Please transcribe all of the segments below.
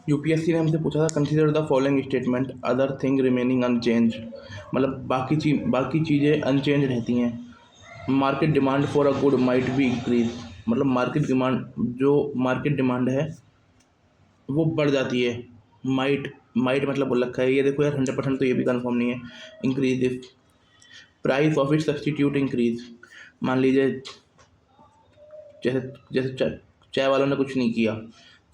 UPSC ने हमसे पूछा था consider the following statement other thing remaining unchange, मतलब बाकी चीज़ें अनचेंज रहती हैं। Market demand for a good might be increase, मतलब मार्केट डिमांड है वो बढ़ जाती है। माइट माइट मतलब बोल रखा है, ये देखो यार 100% तो ये भी कंफर्म नहीं है। Increase if price of it substitute increase, मान लीजिए जैसे जैसे चाय वालों ने कुछ नहीं किया,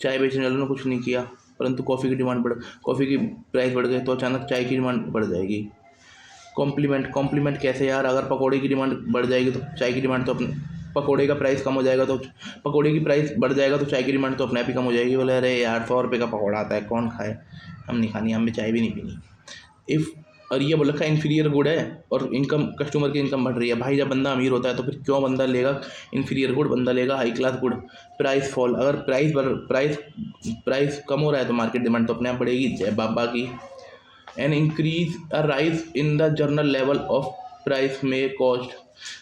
चाय बेचने वालों ने कुछ नहीं किया, परंतु कॉफ़ी की प्राइस बढ़ गई तो अचानक चाय की डिमांड बढ़ जाएगी। कॉम्प्लीमेंट कैसे यार, अगर पकौड़े की डिमांड बढ़ जाएगी तो चाय की डिमांड तो अपने, पकौड़े का प्राइस कम हो जाएगा तो पकौड़े की प्राइस बढ़ जाएगा तो चाय की डिमांड तो अपने आप ही कम हो जाएगी। बोले अरे यार 100 रुपये का पकौड़ा आता है, कौन खाए, हम नहीं खानी, हमें चाय भी नहीं पीनी। इफ़ और ये बोल रखा है इन्फीरियर गुड है और इनकम, कस्टमर की इनकम बढ़ रही है। भाई जब बंदा अमीर होता है तो फिर क्यों बंदा लेगा इन्फीरियर गुड, बंदा लेगा high class good. Price fall, अगर प्राइस कम हो रहा है तो मार्केट डिमांड तो अपने आप बढ़ेगी। जय बाबा की। An increase a rise in the journal level of price में कॉस्ट,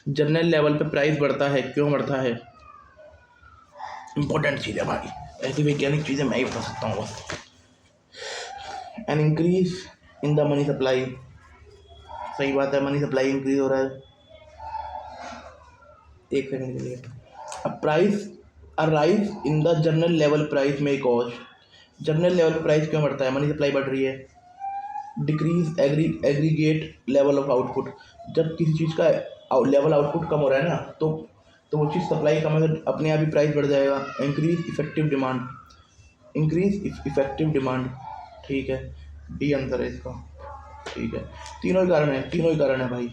जर्नल लेवल पे प्राइस बढ़ता है, क्यों बढ़ता है? इंपॉर्टेंट चीज़ है भाई, ऐसी वैज्ञानिक चीज़ें मैं ही बता सकता हूँ बस। N increase in the money supply, सही बात है, मनी सप्लाई इंक्रीज हो रहा है। एक सेकंड के लिए। A rise in the journal level price में कॉस्ट, जर्नल लेवल पे प्राइस क्यों बढ़ता है? मनी सप्लाई बढ़ रही है। Decrease aggregate level of output, जब किसी चीज़ का लेवल आउटपुट कम हो रहा है ना तो वो चीज़ सप्लाई कम है तो अपने आप ही प्राइस बढ़ जाएगा। इंक्रीज इफेक्टिव डिमांड, ठीक है, डी आंसर है इसका, ठीक है। तीनों ही कारण है भाई।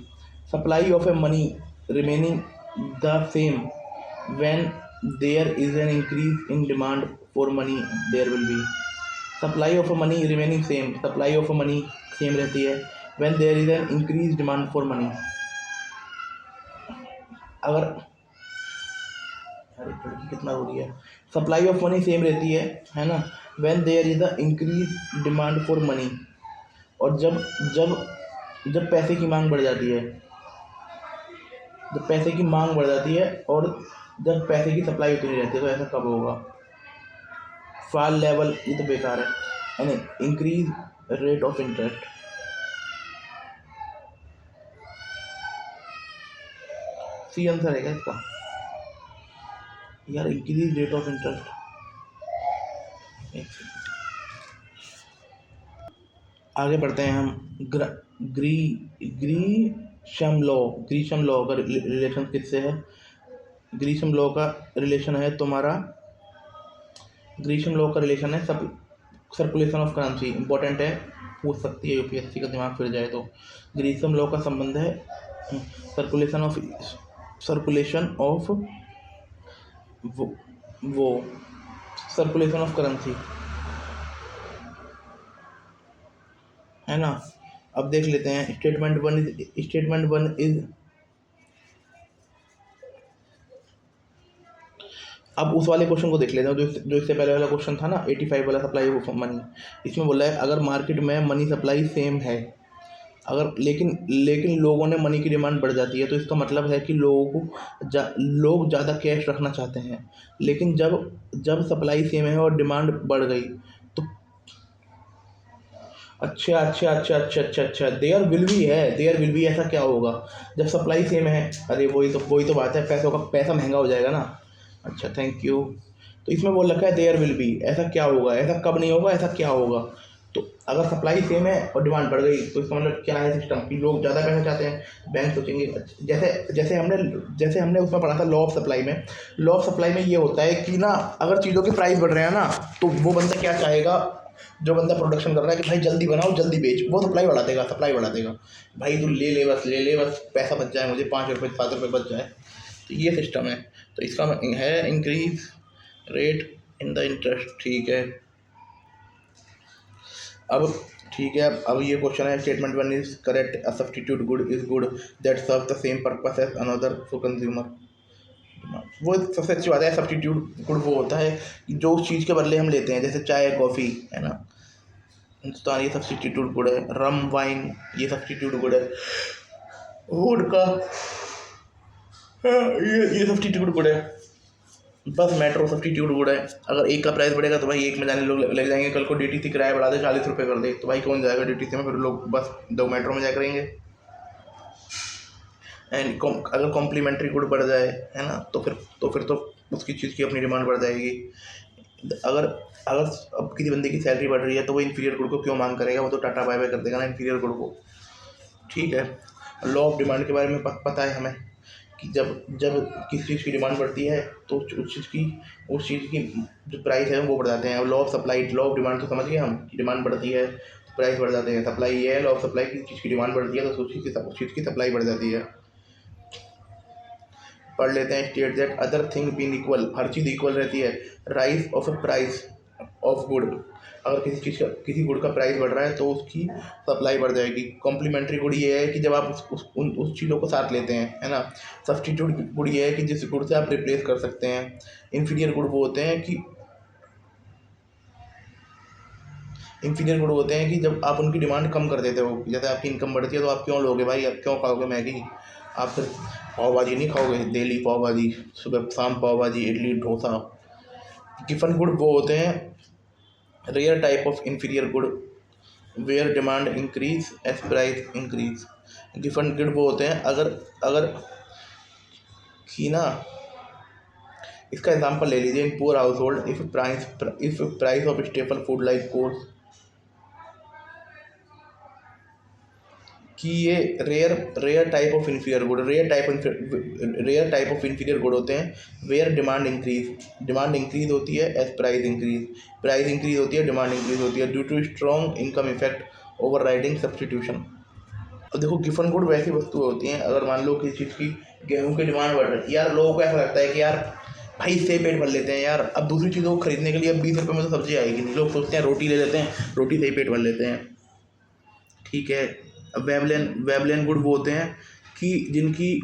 Supply of a money remaining the same when there is an increase in demand for money there will be, supply of money remaining same, supply of money same रहती है when there is an increase demand for money. अगर अरे लड़की कितना हो रही है, supply of money same रहती है ना, when there is a increase demand for money, और जब जब जब पैसे की मांग बढ़ जाती है, जब पैसे की मांग बढ़ जाती है और जब पैसे की सप्लाई उतनी रहती है, तो ऐसा कब होगा? फॉल लेवल, ये तो बेकार है, यानी increase rate of interest, C answer है क्या इसका यार? Increase rate of interest. आगे बढ़ते हैं हम। ग्रीशम लॉ का रिलेशन किससे है? ग्रीशम लॉ का रिलेशन है तुम्हारा, ग्रीशम लॉ का रिलेशन है सर्कुलेशन ऑफ करेंसी। इंपॉर्टेंट है, पूछ सकती है यूपीएससी का दिमाग फिर जाए तो। ग्रीशम लॉ का संबंध है सर्कुलेशन ऑफ वो सर्कुलेशन ऑफ करेंसी, है ना। अब देख लेते हैं स्टेटमेंट वन इज, अब उस वाले क्वेश्चन को देख लेते हैं जो इससे पहले वाला क्वेश्चन था ना, 85 वाला, सप्लाई ऑफ मनी। इसमें बोला है अगर मार्केट में मनी सप्लाई सेम है, अगर लेकिन लोगों ने मनी की डिमांड बढ़ जाती है, तो इसका मतलब है कि लोग ज़्यादा कैश रखना चाहते हैं। लेकिन जब जब सप्लाई सेम है और डिमांड बढ़ गई तो अच्छा, देयर विल बी ऐसा क्या होगा जब सप्लाई सेम है? अरे वही तो बात है, पैसा महंगा हो जाएगा ना। अच्छा, थैंक यू। तो इसमें बोल रखा है देयर विल बी, ऐसा क्या होगा, ऐसा कब नहीं होगा, ऐसा क्या होगा? तो अगर सप्लाई सेम है और डिमांड बढ़ गई तो इसका मतलब क्या है सिस्टम, कि लोग ज़्यादा पैसा चाहते हैं। बैंक सोचेंगे, जैसे हमने उसमें पढ़ा था लॉ ऑफ सप्लाई में। लॉ ऑफ सप्लाई में ये होता है कि ना, अगर चीज़ों के प्राइस बढ़ रहे हैं ना, तो वो बंदा क्या चाहेगा, जो बंदा प्रोडक्शन कर रहा है, कि भाई जल्दी बनाओ जल्दी बेच, वो सप्लाई बढ़ा देगा। भाई तू ले ले बस, पैसा बच जाए, मुझे 5 रुपये 7 रुपये बच जाए। तो ये सिस्टम है। तो इसका है increase rate in the interest, ठीक है। अब ठीक है, अब ये क्वेश्चन है, statement one is correct, a substitute good is good that serve the same purpose as another for consumer. वो सबसे अच्छी बात है, सब्स्टिट्यूट गुड वो होता है जो उस चीज़ के बदले हम लेते हैं, जैसे चाय कॉफ़ी, है ना, हिंदुस्तान ये सब्स्टिट्यूट गुड है। रम वाइन ये सब्स्टिट्यूट गुड है। वोडका ये सब्स्टिट्यूट गुड है। बस मेट्रो सब्स्टिट्यूट गुड है। अगर एक का प्राइस बढ़ेगा तो भाई एक में जाने लोग लग जाएंगे। कल को DTC किराया बढ़ा दे 40 रुपये कर दे तो भाई कौन जाएगा DTC में, फिर लोग बस दो मेट्रो में जाया करेंगे। एंड अगर कॉम्प्लीमेंट्री गुड बढ़ जाए, है ना, तो फिर उसकी चीज़ की अपनी डिमांड बढ़ जाएगी। अगर अगर अब किसी बंदे की सैलरी बढ़ रही है तो वो इन्फीरियर गुड को क्यों मांग करेगा, वो तो टाटा बाय बाय कर देगा ना इन्फीरियर गुड को। ठीक है, लॉ ऑफ डिमांड के बारे में पता है हमें कि जब जब किसी चीज़ की डिमांड बढ़ती है तो उस चीज़ की जो प्राइस है वो बढ़ जाते हैं। Law of supply, law of demand तो समझ गए हम, डिमांड बढ़ती है तो प्राइस बढ़ जाते हैं। सप्लाई ये है, लॉ ऑफ सप्लाई की चीज़ की डिमांड बढ़ती है तो उस चीज़ की सप्लाई बढ़ जाती है। पढ़ लेते हैं। State that other thing been equal, हर चीज़ इक्वल रहती है। Rise of a price of good, अगर किसी गुड का प्राइस बढ़ रहा है तो उसकी सप्लाई बढ़ जाएगी। कॉम्प्लीमेंट्री गुड ये है कि जब आप उस चीज़ों को साथ लेते हैं, है ना। सब्स्टिट्यूट गुड ये है कि जिस गुड से आप रिप्लेस कर सकते हैं। इन्फीरियर गुड वो होते हैं कि जब आप उनकी डिमांड कम कर देते हो। जैसे आपकी इनकम बढ़ती है तो आप क्यों लोगे भाई, आप क्यों खाओगे मैगी, आप फिर पाव भाजी नहीं खाओगे, डेली पाव भाजी, सुबह शाम पाव भाजी, इडली डोसा। गिवन गुड वो होते हैं rare type of inferior good where demand increase as price increase. Given good वो होते हैं अगर अगर कि ना, इसका एग्जांपल ले लीजिए। In poor household if price of staple food like coarse, कि ये rare type of inferior good होते हैं वेयर डिमांड इंक्रीज होती है एज प्राइस इंक्रीज होती है, डिमांड इंक्रीज होती है due to strong income effect overriding substitution. अब देखो गिवन गुड वैसी वस्तुएं होती हैं, अगर मान लो किसी चीज़ की गेहूं की डिमांड बढ़ रही है यार, लोगों को ऐसा लगता है कि यार भाई इससे पेट भर लेते हैं यार, अब दूसरी चीज़ों को खरीदने के लिए अब 20 रुपये में तो सब्जी आएगी नहीं, लोग सोचते हैं रोटी ले लेते हैं, रोटी से ही पेट भर लेते हैं। ठीक है, वेबलेन गुड वो होते हैं कि जिनके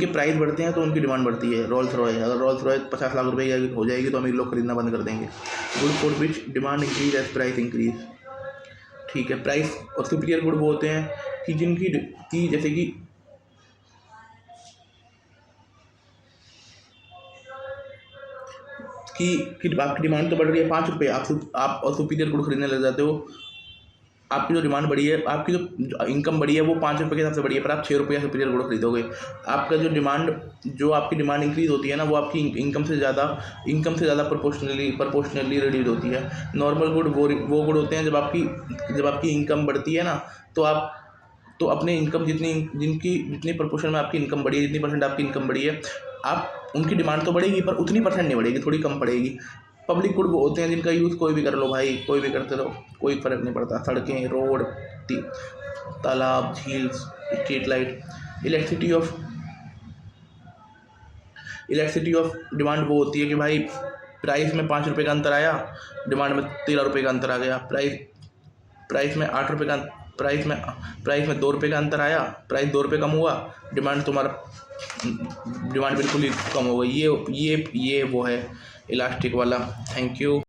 प्राइस बढ़ते हैं तो उनकी डिमांड बढ़ती है। रोल्स रॉयस, अगर रोल्स रॉयस 50 लाख रुपए की हो जाएगी तो अमीर लोग खरीदना बंद कर देंगे। Good for which demand increase as price increase. ठीक है, प्राइस और सुपीरियर गुड वो होते हैं कि जैसे कि आपकी डिमांड तो बढ़ रही है 5 रुपये, आप और सुपीरियर गुड खरीदने लग जाते हो। आपकी जो डिमांड बढ़ी है, आपकी जो इनकम बढ़ी है वो 5 रुपये के हिसाब से बढ़ी है, पर आप 6 रुपये सुपीरियर गुड खरीदोगे। आपका जो आपकी डिमांड इंक्रीज होती है ना, वो आपकी इनकम से ज़्यादा प्रोपोर्शनली रिड्यूस होती है। नॉर्मल गुड वो गुड होते हैं जब आपकी इनकम बढ़ती है ना, तो अपने इनकम जितनी प्रोपोर्शन में आपकी इनकम बढ़ी है, जितनी परसेंट आपकी इनकम बढ़ी है, आप उनकी डिमांड तो बढ़ेगी पर उतनी परसेंट नहीं बढ़ेगी, थोड़ी कम पड़ेगी। पब्लिक गुड वो होते हैं जिनका यूज़ कोई भी कर लो भाई, कोई भी करते रहो, कोई फ़र्क नहीं पड़ता। सड़कें, रोड, तालाब, झील, street light. Elasticity of demand वो होती है कि भाई प्राइस में 5 रुपये का अंतर आया, डिमांड में 13 रुपये का अंतर आ गया। प्राइस में 8 रुपये का, प्राइस में 2 रुपये का अंतर आया, प्राइस 2 रुपये कम हुआ, डिमांड बिल्कुल ही कम हो गई। ये वो है इलास्टिक वाला। Thank you.